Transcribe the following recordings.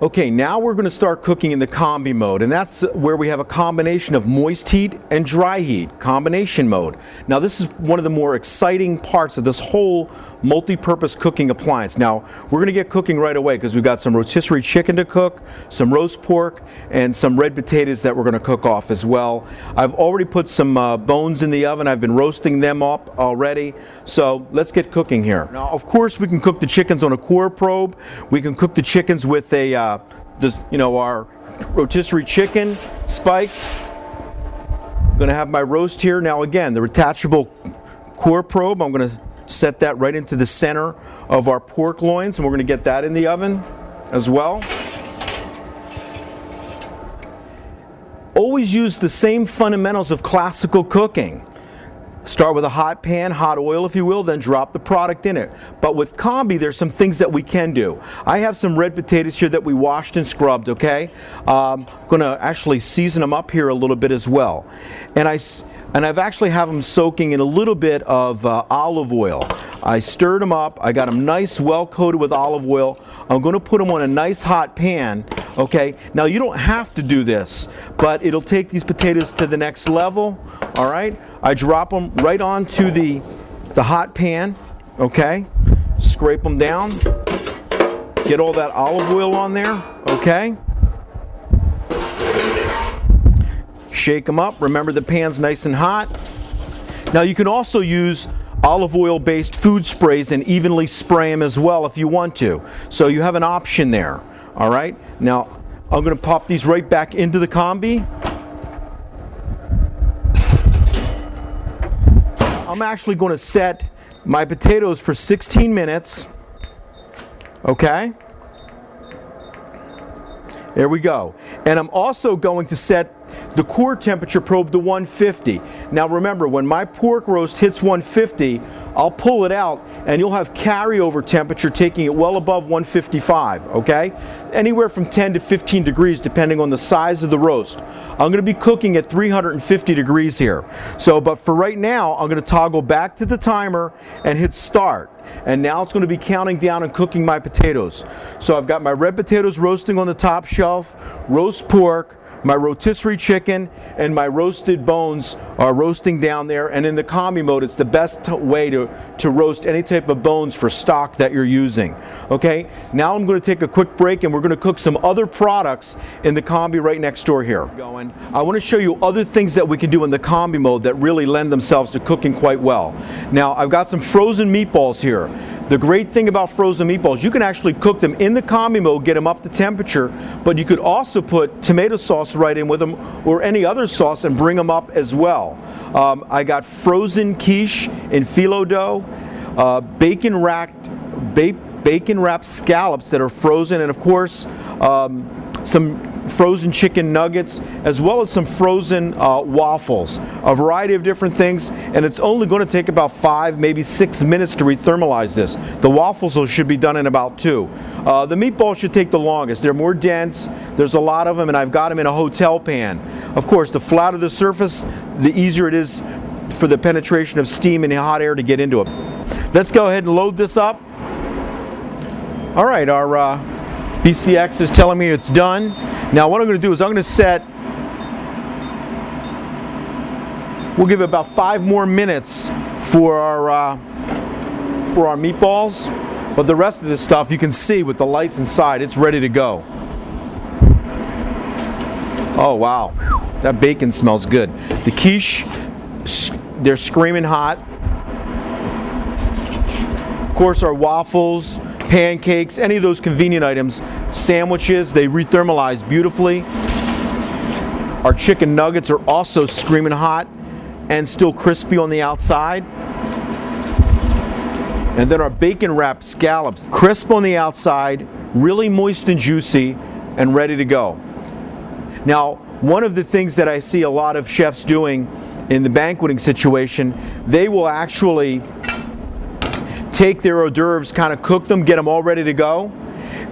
Okay, now we're going to start cooking in the combi mode, and that's where we have a combination of moist heat and dry heat, combination mode. Now this is one of the more exciting parts of this whole multi-purpose cooking appliance. Now we're going to get cooking right away because we've got some rotisserie chicken to cook, some roast pork, and some red potatoes that we're going to cook off as well. I've already put some bones in the oven. I've been roasting them up already. So let's get cooking here. Now of course we can cook the chickens on a core probe. We can cook the chickens with a our rotisserie chicken spike. I'm going to have my roast here. Now again, the detachable core probe, I'm going to set that right into the center of our pork loins, and we're going to get that in the oven as well. Always use the same fundamentals of classical cooking. Start with a hot pan, hot oil if you will, then drop the product in it. But with combi, there's some things that we can do. I have some red potatoes here that we washed and scrubbed, okay? I'm going to actually season them up here a little bit as well. And I've actually have them soaking in a little bit of olive oil. I stirred them up. I got them nice, well coated with olive oil. I'm going to put them on a nice hot pan, okay? Now you don't have to do this, but it'll take these potatoes to the next level, all right? I drop them right onto the hot pan, okay? Scrape them down. Get all that olive oil on there, okay? Shake them up. Remember the pan's nice and hot. Now you can also use olive oil based food sprays and evenly spray them as well if you want to. So you have an option there. All right. Now I'm going to pop these right back into the combi. I'm actually going to set my potatoes for 16 minutes. Okay. There we go. And I'm also going to set the core temperature probe to 150. Now remember, when my pork roast hits 150, I'll pull it out and you'll have carryover temperature taking it well above 155, okay? Anywhere from 10 to 15 degrees depending on the size of the roast. I'm going to be cooking at 350 degrees here. So, but for right now, I'm going to toggle back to the timer and hit start. And now it's going to be counting down and cooking my potatoes. So I've got my red potatoes roasting on the top shelf, roast pork, my rotisserie chicken, and my roasted bones are roasting down there. And in the combi mode, it's the best way to roast any type of bones for stock that you're using. Okay, now I'm going to take a quick break and we're going to cook some other products in the combi right next door here. I want to show you other things that we can do in the combi mode that really lend themselves to cooking quite well. Now I've got some frozen meatballs here. The great thing about frozen meatballs, you can actually cook them in the combi mode, get them up to temperature, but you could also put tomato sauce right in with them or any other sauce and bring them up as well. I got frozen quiche in phyllo dough, bacon wrapped scallops that are frozen, and of course some frozen chicken nuggets, as well as some frozen waffles, a variety of different things, and it's only going to take about 5, maybe 6 minutes to rethermalize this. The waffles should be done in about 2. The meatballs should take the longest. They're more dense, there's a lot of them, and I've got them in a hotel pan. Of course, the flatter the surface, the easier it is for the penetration of steam and hot air to get into it. Let's go ahead and load this up. All right, our BCX is telling me it's done. Now what I'm going to do is I'm going to set, we'll give it about 5 more minutes for our meatballs, but the rest of this stuff you can see with the lights inside, it's ready to go. Oh wow, that bacon smells good. The quiche, they're screaming hot. Of course our waffles, pancakes, any of those convenient items, sandwiches, they rethermalize beautifully. Our chicken nuggets are also screaming hot and still crispy on the outside. And then our bacon wrapped scallops, crisp on the outside, really moist and juicy and ready to go. Now, one of the things that I see a lot of chefs doing in the banqueting situation, they will actually take their hors d'oeuvres, kind of cook them, get them all ready to go,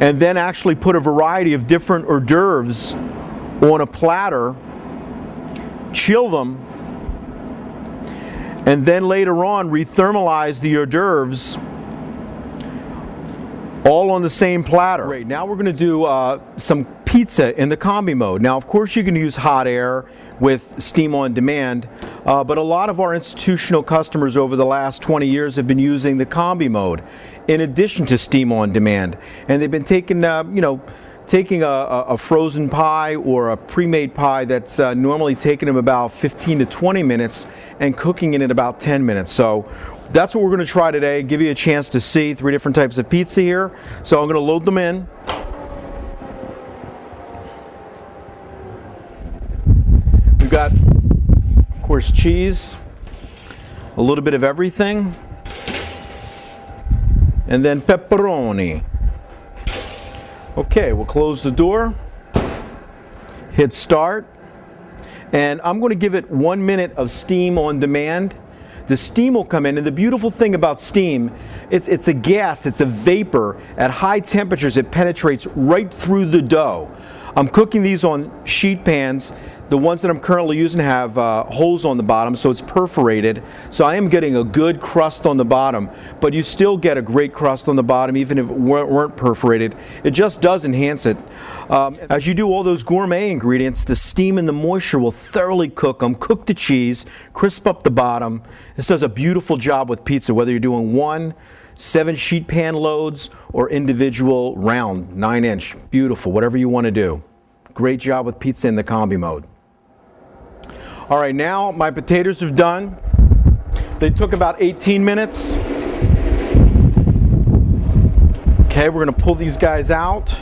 and then actually put a variety of different hors d'oeuvres on a platter, chill them, and then later on rethermalize the hors d'oeuvres all on the same platter. Great, now we're gonna do some pizza in the Combi mode. Now, of course, you can use hot air with steam on demand, but a lot of our institutional customers over the last 20 years have been using the Combi mode in addition to steam on demand. And they've been taking, taking a frozen pie or a pre-made pie that's normally taking them about 15 to 20 minutes and cooking it in about 10 minutes. So that's what we're going to try today, give you a chance to see 3 different types of pizza here. So I'm going to load them in. We've got, of course, cheese, a little bit of everything, and then pepperoni. Okay, we'll close the door, hit start, and I'm going to give it 1 minute of steam on demand. The steam will come in, and the beautiful thing about steam, it's a gas, it's a vapor. At high temperatures, it penetrates right through the dough. I'm cooking these on sheet pans. The ones that I'm currently using have holes on the bottom, so it's perforated. So I am getting a good crust on the bottom, but you still get a great crust on the bottom even if it weren't perforated. It just does enhance it. As you do all those gourmet ingredients, the steam and the moisture will thoroughly cook them, cook the cheese, crisp up the bottom. This does a beautiful job with pizza, whether you're doing 1, 7 sheet pan loads, or individual round, 9-inch. Beautiful, whatever you want to do. Great job with pizza in the Combi mode. All right, now my potatoes are done. They took about 18 minutes. Okay, we're gonna pull these guys out.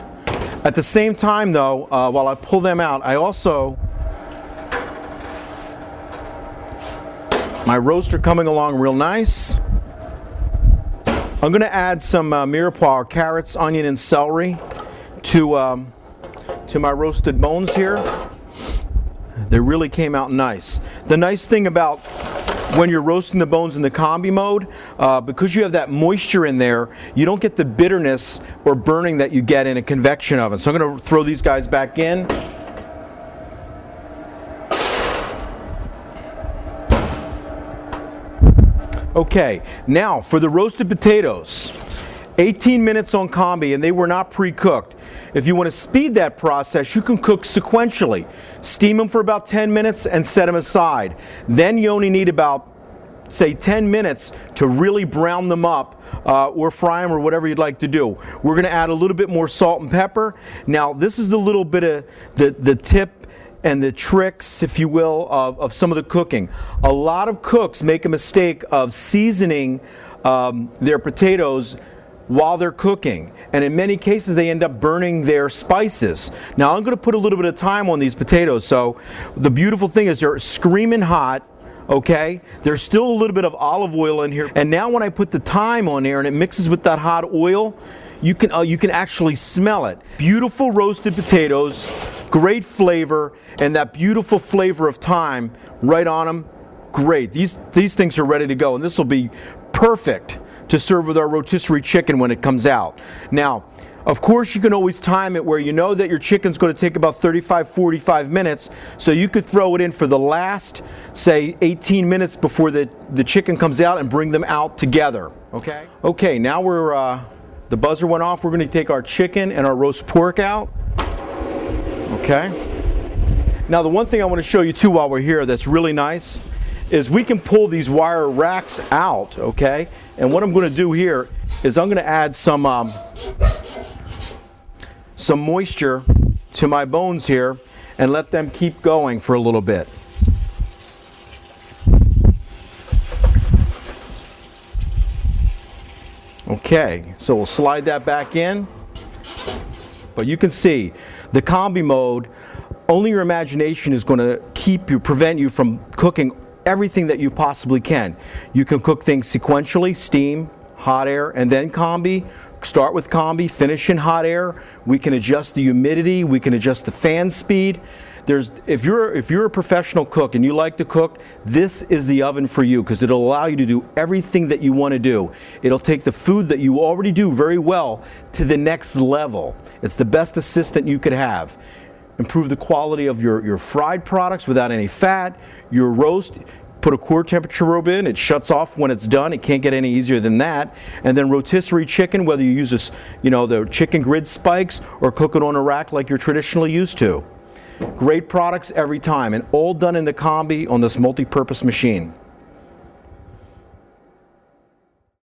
At the same time though, while I pull them out, I also, my roaster coming along real nice. I'm gonna add some mirepoix, carrots, onion, and celery to my roasted bones here. They really came out nice. The nice thing about when you're roasting the bones in the Combi mode, because you have that moisture in there, you don't get the bitterness or burning that you get in a convection oven. So I'm going to throw these guys back in. Okay, now for the roasted potatoes. 18 minutes on Combi, and they were not pre-cooked. If you want to speed that process, you can cook sequentially. Steam them for about 10 minutes and set them aside. Then you only need about, say, 10 minutes to really brown them up or fry them or whatever you'd like to do. We're going to add a little bit more salt and pepper. Now, this is the little bit of the tip and the tricks, if you will, of some of the cooking. A lot of cooks make a mistake of seasoning their potatoes while they're cooking, and in many cases they end up burning their spices. Now I'm going to put a little bit of time on these potatoes, so the beautiful thing is they're screaming hot. Okay, there's still a little bit of olive oil in here, and now when I put the thyme on there and it mixes with that hot oil, you can actually smell it. Beautiful roasted potatoes, great flavor, and that beautiful flavor of thyme right on them. Great. These things are ready to go, and this will be perfect to serve with our rotisserie chicken when it comes out. Now, of course, you can always time it where you know that your chicken's going to take about 35-45 minutes, so you could throw it in for the last, say, 18 minutes before the chicken comes out and bring them out together. Okay? Okay, now the buzzer went off. We're going to take our chicken and our roast pork out. Okay? Now, the one thing I want to show you too while we're here that's really nice is we can pull these wire racks out, okay? And what I'm going to do here is I'm going to add some moisture to my bones here and let them keep going for a little bit. Okay, so we'll slide that back in. But you can see the Combi mode, only your imagination is going to prevent you from cooking everything that you possibly can. You can cook things sequentially, steam, hot air, and then Combi. Start with Combi, finish in hot air. We can adjust the humidity, we can adjust the fan speed. If you're a professional cook and you like to cook, this is the oven for you, because it'll allow you to do everything that you want to do. It'll take the food that you already do very well to the next level. It's the best assistant you could have. Improve the quality of your fried products without any fat, your roast. put a core temperature probe in, it shuts off when it's done. It can't get any easier than that. And then rotisserie chicken, whether you use this, the chicken grid spikes or cook it on a rack like you're traditionally used to. Great products every time, and all done in the Combi on this multi-purpose machine.